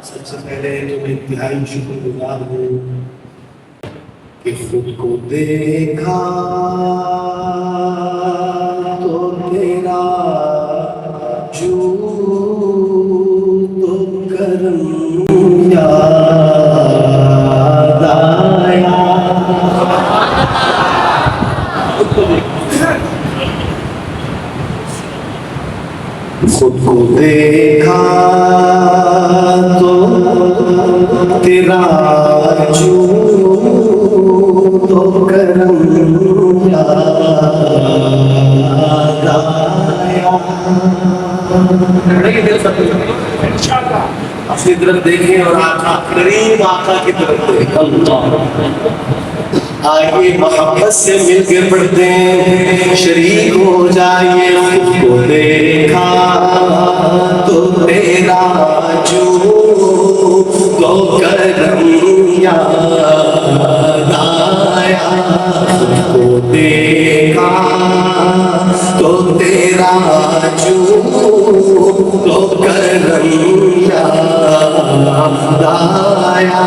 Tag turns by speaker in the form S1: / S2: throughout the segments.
S1: سب سے پہلے تو میں انتہائی شکر گزار ہوں کہ خود کو دیکھا تو تیرا جو تو کرم یاد آیا. خود کو دیکھا تو تیرا جو تو کرم یاد آیا. اپنی طرف دیکھیں اور آقا کریم آقا کی طرف دیکھیں. اللہ آئیے محبت سے مل کے پڑھتے ہیں, شریک ہو جائیے. خود کو دیکھا تو تیرا جو تو کرم یاد آیا. خود کو دیکھا تو تیرا جو تو کرم یاد آیا.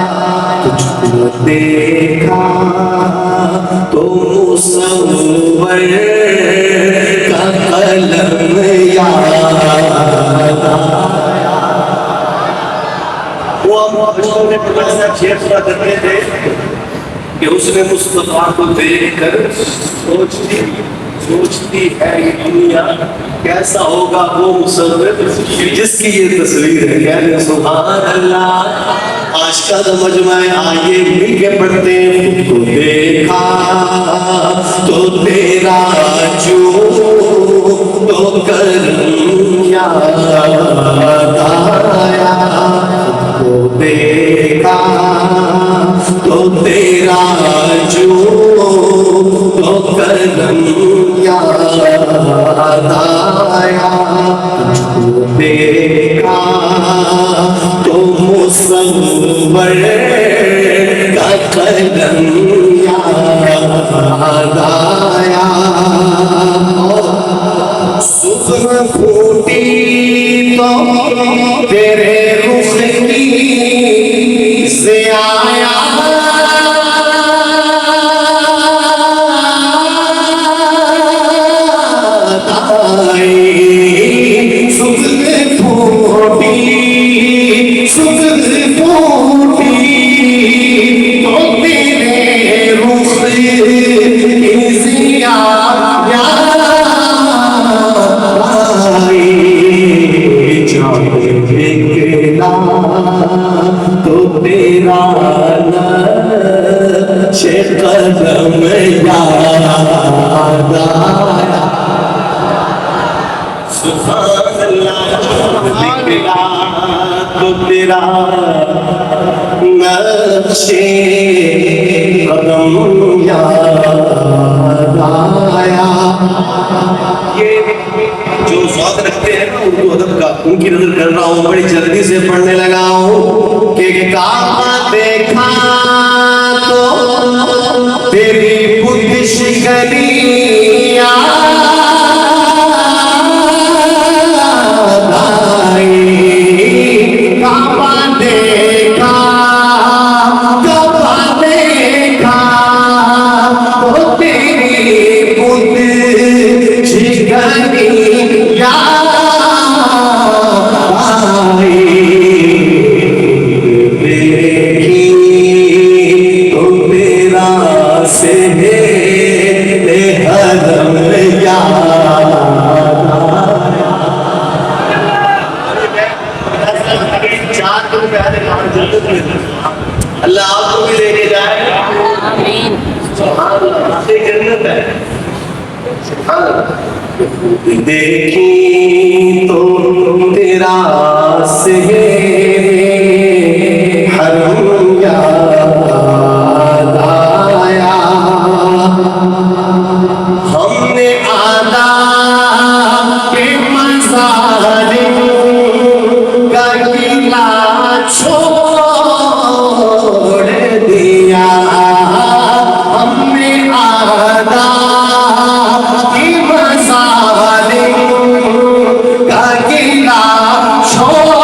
S1: تجھ کو دیکھا تو مصور کا قلم یاد آیا. وہ بچوں نے پروفیسر شیخ صاحب کرتے تھے کہ اس نے مصطفیٰ کو دیکھ کر سوچتی ہے یہ دنیا کیسا ہوگا وہ مصور جس کی یہ تصویر ہے. کہنے سبحان اللہ. آج کا مجمع آئیے مل کے پڑھتے ہیں. خود کو دیکھا تو تیرا جو تو کرم یاد آیا. خود کو دیکھا تو تیرا جو تو کرم یاد آیا. تجھ کو دیکھا تو مصور کا قلم یاد آیا. صبح پھوٹی تو تیرے رخ کی سے آیا. تو تیرا نقش قدم یاد آیا. سبحان اللہ. تو تیرا نقش قدم یاد آیا. یہ جو ذوق رکھتے ہیں نا اردو ادب کا, ان کی نظر کر رہا ہوں, بڑی جلدی سے پڑھنے لگا ہوں کہ کعبہ دیکھا تو تیری بت شکنی یاد آئی. کعبہ دیکھا تو تیری بت شکنی یاد آئی. دیکھی تو تیرا سہل حرم یاد آیا. اللہ آپ کو بھی لے کے جائے. آمین. سبحان اللہ. جنت ہے. دیکھی تو تیرا سہل حرم یاد آیا. ہم نے آداب کے مظالم کا گلا چھوڑ دیا. ہم نے آداب کی مظالم کا گلا چھوڑ